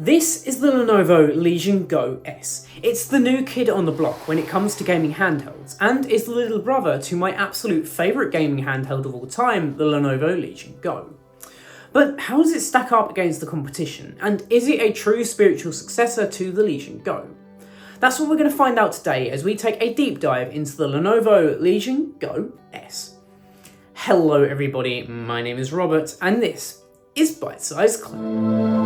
This is the Lenovo Legion GO S. It's the new kid on the block when it comes to gaming handhelds, and is the little brother to my absolute favourite gaming handheld of all time, the Lenovo Legion GO. But how does it stack up against the competition, and is it a true spiritual successor to the Legion GO? That's what we're going to find out today as we take a deep dive into the Lenovo Legion GO S. Hello everybody, my name is Robert, and this is Bite Size Clip.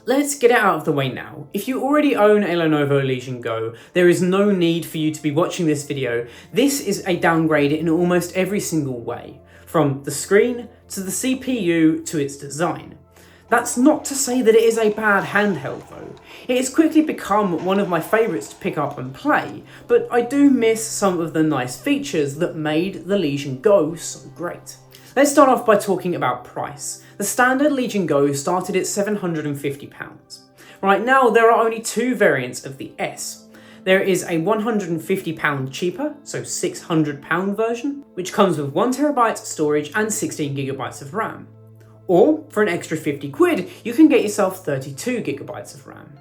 Let's get it out of the way now. If you already own a Lenovo Legion GO, there is no need for you to be watching this video. This is a downgrade in almost every single way, from the screen to the CPU to its design. That's not to say that it is a bad handheld though. It has quickly become one of my favourites to pick up and play, but I do miss some of the nice features that made the Legion GO so great. Let's start off by talking about price. The standard Legion GO started at £750. Right now there are only two variants of the S. There is a £150 cheaper, so £600 version, which comes with 1TB storage and 16GB of RAM. Or, for an extra 50 quid, you can get yourself 32GB of RAM.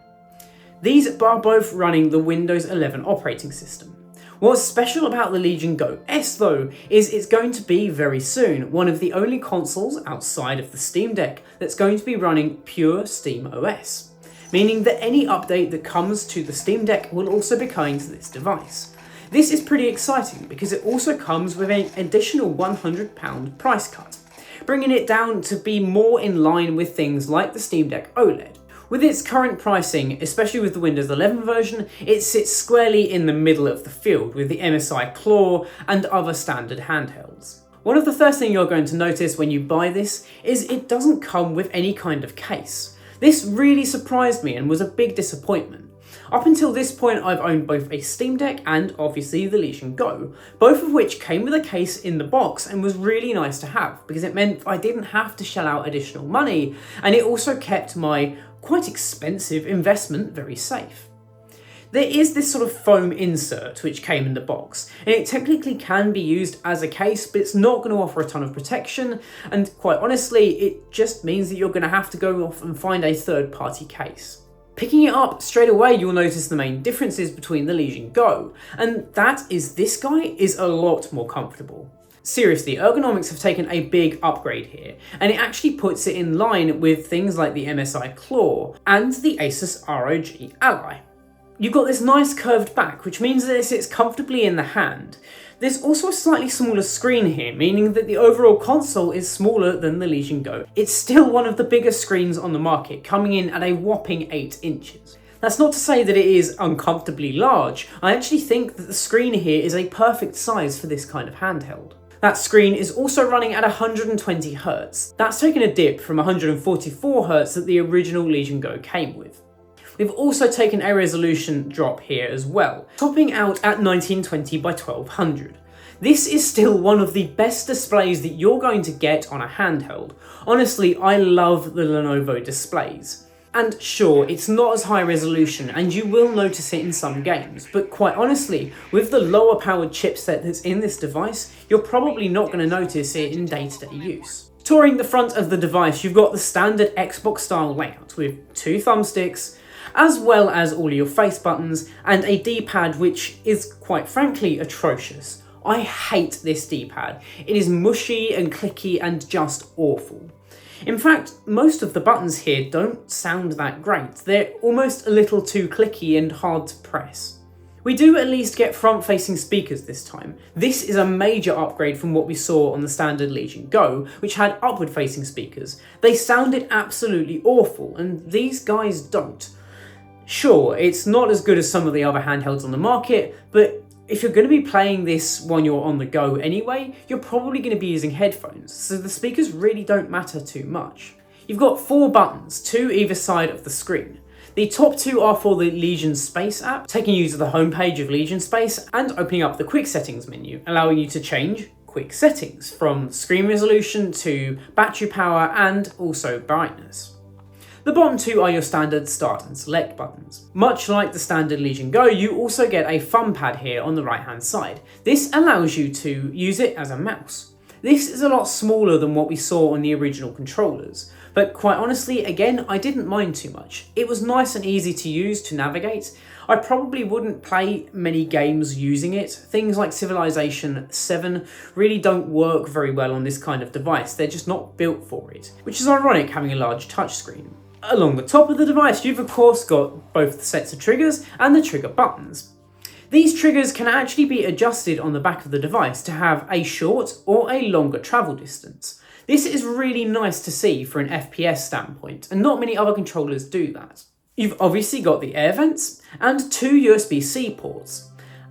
These are both running the Windows 11 operating system. What's special about the Legion GO S though, is it's going to be very soon one of the only consoles outside of the Steam Deck that's going to be running pure Steam OS, meaning that any update that comes to the Steam Deck will also be coming to this device. This is pretty exciting because it also comes with an additional £100 price cut, bringing it down to be more in line with things like the Steam Deck OLED. With its current pricing, especially with the Windows 11 version, it sits squarely in the middle of the field with the MSI Claw and other standard handhelds. One of the first things you're going to notice when you buy this is it doesn't come with any kind of case. This really surprised me and was a big disappointment. Up until this point I've owned both a Steam Deck and obviously the Legion GO, both of which came with a case in the box and was really nice to have because it meant I didn't have to shell out additional money, and it also kept my quite expensive investment very safe. There is this sort of foam insert which came in the box, and it technically can be used as a case, but it's not going to offer a ton of protection, and quite honestly it just means that you're going to have to go off and find a third-party case. Picking it up straight away, you'll notice the main differences between the Legion GO, and that is this guy is a lot more comfortable. Seriously, ergonomics have taken a big upgrade here, and it actually puts it in line with things like the MSI Claw and the Asus ROG Ally. You've got this nice curved back, which means that it sits comfortably in the hand. There's also a slightly smaller screen here, meaning that the overall console is smaller than the Legion GO. It's still one of the biggest screens on the market, coming in at a whopping 8 inches. That's not to say that it is uncomfortably large. I actually think that the screen here is a perfect size for this kind of handheld. That screen is also running at 120Hz. That's taken a dip from 144Hz that the original Legion GO came with. We've also taken a resolution drop here as well, topping out at 1920 by 1200. This is still one of the best displays that you're going to get on a handheld. Honestly, I love the Lenovo displays. And sure, it's not as high resolution and you will notice it in some games, but quite honestly, with the lower powered chipset that's in this device, you're probably not going to notice it in day-to-day use. Touring the front of the device, you've got the standard Xbox style layout with 2 thumbsticks, as well as all your face buttons and a D-pad which is quite frankly atrocious. I hate this D-pad. It is mushy and clicky and just awful. In fact, most of the buttons here don't sound that great. They're almost a little too clicky and hard to press. We do at least get front-facing speakers this time. This is a major upgrade from what we saw on the standard Legion GO, which had upward-facing speakers. They sounded absolutely awful, and these guys don't. Sure, it's not as good as some of the other handhelds on the market, but if you're going to be playing this when you're on the go anyway, you're probably going to be using headphones, so the speakers really don't matter too much. You've got 4 buttons, 2 either side of the screen. The top 2 are for the Legion Space app, taking you to the homepage of Legion Space and opening up the quick settings menu, allowing you to change quick settings from screen resolution to battery power and also brightness. The bottom 2 are your standard start and select buttons. Much like the standard Legion GO, you also get a thumb pad here on the right hand side. This allows you to use it as a mouse. This is a lot smaller than what we saw on the original controllers, but quite honestly, again, I didn't mind too much. It was nice and easy to use to navigate. I probably wouldn't play many games using it. Things like Civilization 7 really don't work very well on this kind of device. They're just not built for it, which is ironic having a large touchscreen. Along the top of the device, you've of course got both the sets of triggers and the trigger buttons. These triggers can actually be adjusted on the back of the device to have a short or a longer travel distance. This is really nice to see for an FPS standpoint, and not many other controllers do that. You've obviously got the air vents and 2 USB-C ports.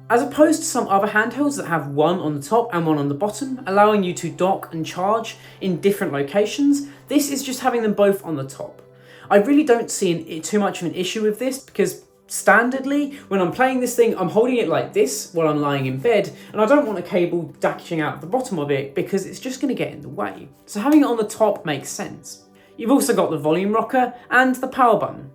As opposed to some other handhelds that have one on the top and one on the bottom, allowing you to dock and charge in different locations, this is just having them both on the top. I really don't see too much of an issue with this because standardly, when I'm playing this thing, I'm holding it like this while I'm lying in bed, and I don't want a cable dashing out the bottom of it because it's just going to get in the way. So having it on the top makes sense. You've also got the volume rocker and the power button.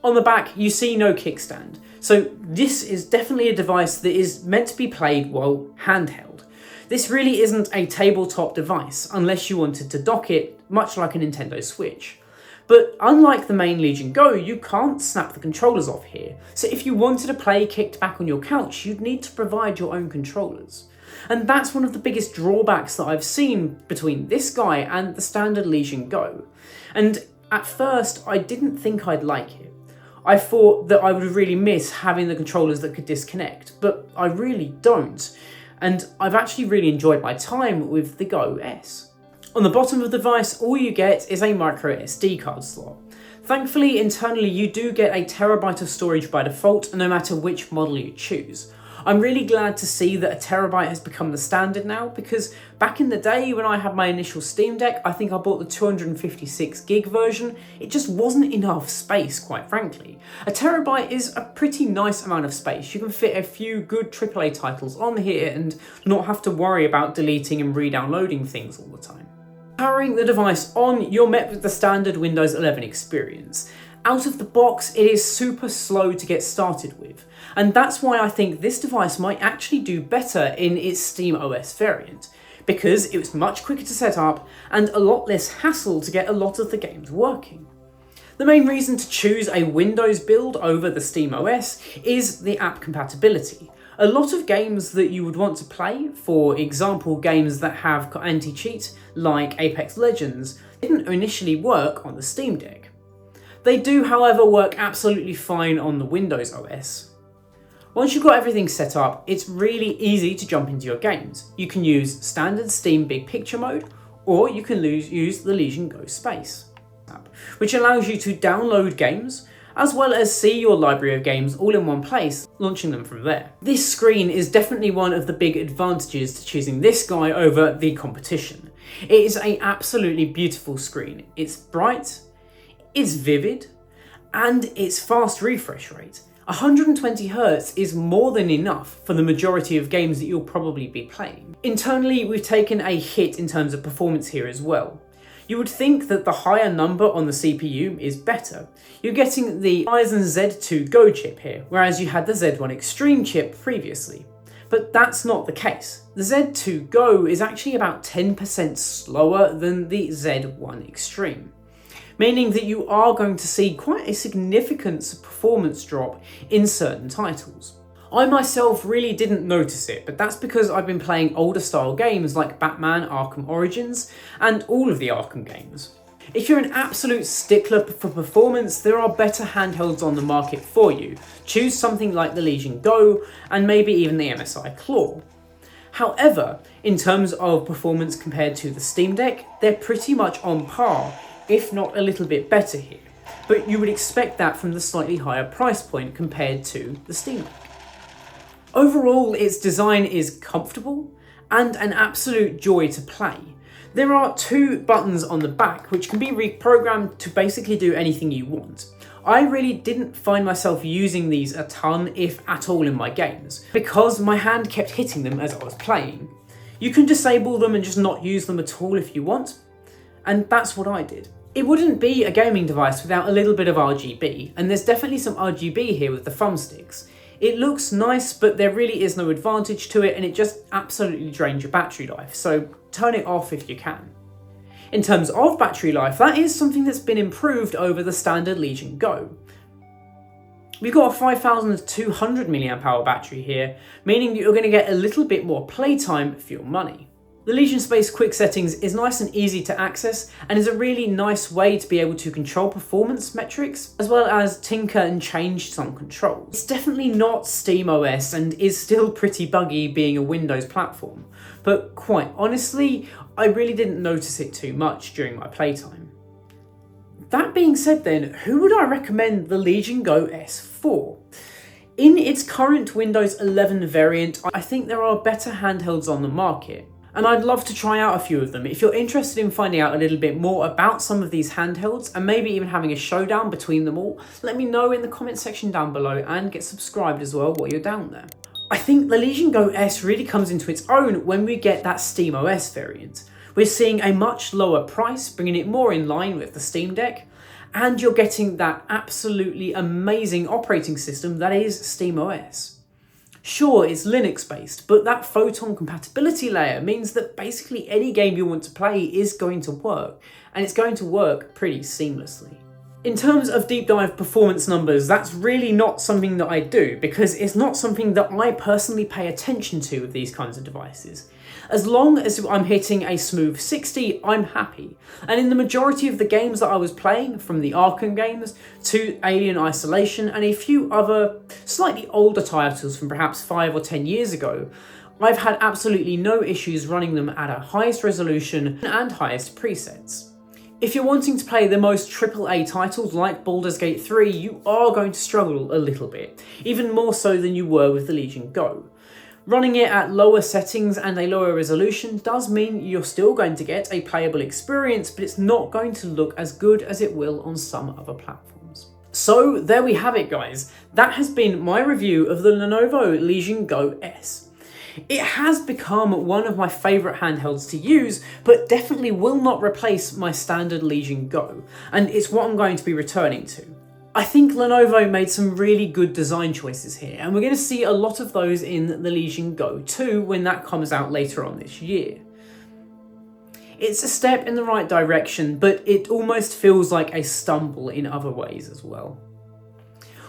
On the back, you see no kickstand. So this is definitely a device that is meant to be played while handheld. This really isn't a tabletop device unless you wanted to dock it, much like a Nintendo Switch. But unlike the main Legion Go, you can't snap the controllers off here. So if you wanted to play kicked back on your couch, you'd need to provide your own controllers. And that's one of the biggest drawbacks that I've seen between this guy and the standard Legion Go. And at first, I didn't think I'd like it. I thought that I would really miss having the controllers that could disconnect, but I really don't. And I've actually really enjoyed my time with the Go S. On the bottom of the device, all you get is a micro SD card slot. Thankfully, internally you do get a terabyte of storage by default, no matter which model you choose. I'm really glad to see that a terabyte has become the standard now, because back in the day when I had my initial Steam Deck, I think I bought the 256 gig version, it just wasn't enough space, quite frankly. A terabyte is a pretty nice amount of space. You can fit a few good AAA titles on here and not have to worry about deleting and re-downloading things all the time. Powering the device on, you're met with the standard Windows 11 experience. Out of the box, it is super slow to get started with, and that's why I think this device might actually do better in its SteamOS variant, because it was much quicker to set up and a lot less hassle to get a lot of the games working. The main reason to choose a Windows build over the SteamOS is the app compatibility. A lot of games that you would want to play, for example games that have anti-cheat like Apex Legends, didn't initially work on the Steam Deck. They do, however, work absolutely fine on the Windows OS. Once you've got everything set up, it's really easy to jump into your games. You can use standard Steam Big Picture mode, or you can use the Legion Go Space app, which allows you to download games, as well as see your library of games all in one place, launching them from there. This screen is definitely one of the big advantages to choosing this guy over the competition. It is an absolutely beautiful screen. It's bright, it's vivid, and it's fast refresh rate. 120Hz is more than enough for the majority of games that you'll probably be playing. Internally, we've taken a hit in terms of performance here as well. You would think that the higher number on the CPU is better. You're getting the Ryzen Z2 Go chip here, whereas you had the Z1 Extreme chip previously. But that's not the case. The Z2 Go is actually about 10% slower than the Z1 Extreme, meaning that you are going to see quite a significant performance drop in certain titles. I myself really didn't notice it, but that's because I've been playing older style games like Batman Arkham Origins and all of the Arkham games. If you're an absolute stickler for performance, there are better handhelds on the market for you. Choose something like the Legion Go and maybe even the MSI Claw. However, in terms of performance compared to the Steam Deck, they're pretty much on par, if not a little bit better here. But you would expect that from the slightly higher price point compared to the Steam Deck. Overall, its design is comfortable and an absolute joy to play. There are 2 buttons on the back which can be reprogrammed to basically do anything you want. I really didn't find myself using these a ton, if at all, in my games, because my hand kept hitting them as I was playing. You can disable them and just not use them at all if you want, and that's what I did. It wouldn't be a gaming device without a little bit of RGB, and there's definitely some RGB here with the thumbsticks. It looks nice, but there really is no advantage to it, and it just absolutely drains your battery life, so turn it off if you can. In terms of battery life, that is something that's been improved over the standard Legion Go. We've got a 5200 mAh battery here, meaning that you're going to get a little bit more playtime for your money. The Legion Space Quick Settings is nice and easy to access and is a really nice way to be able to control performance metrics, as well as tinker and change some controls. It's definitely not SteamOS and is still pretty buggy being a Windows platform, but quite honestly, I really didn't notice it too much during my playtime. That being said then, who would I recommend the Legion Go S for? In its current Windows 11 variant, I think there are better handhelds on the market, and I'd love to try out a few of them. If you're interested in finding out a little bit more about some of these handhelds and maybe even having a showdown between them all, let me know in the comment section down below and get subscribed as well while you're down there. I think the Legion Go S really comes into its own when we get that SteamOS variant. We're seeing a much lower price, bringing it more in line with the Steam Deck, and you're getting that absolutely amazing operating system that is SteamOS. Sure, it's Linux based, but that Photon compatibility layer means that basically any game you want to play is going to work, and it's going to work pretty seamlessly. In terms of deep dive performance numbers, that's really not something that I do, because it's not something that I personally pay attention to with these kinds of devices. As long as I'm hitting a smooth 60, I'm happy. And in the majority of the games that I was playing, from the Arkham games to Alien Isolation and a few other slightly older titles from perhaps 5 or 10 years ago, I've had absolutely no issues running them at a highest resolution and highest presets. If you're wanting to play the most AAA titles like Baldur's Gate 3, you are going to struggle a little bit, even more so than you were with the Legion Go. Running it at lower settings and a lower resolution does mean you're still going to get a playable experience, but it's not going to look as good as it will on some other platforms. So there we have it, guys. That has been my review of the Lenovo Legion Go S. It has become one of my favourite handhelds to use, but definitely will not replace my standard Legion Go, and it's what I'm going to be returning to. I think Lenovo made some really good design choices here, and we're going to see a lot of those in the Legion Go 2 when that comes out later on this year. It's a step in the right direction, but it almost feels like a stumble in other ways as well.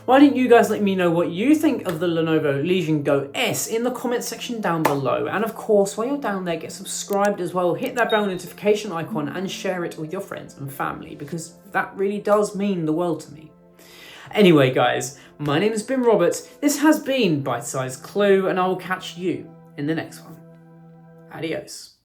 Why don't you guys let me know what you think of the Lenovo Legion Go S in the comment section down below, and of course while you're down there, get subscribed as well, hit that bell notification icon and share it with your friends and family, because that really does mean the world to me. Anyway guys, my name has been Robert, this has been Bite Size Clue, and I will catch you in the next one. Adios.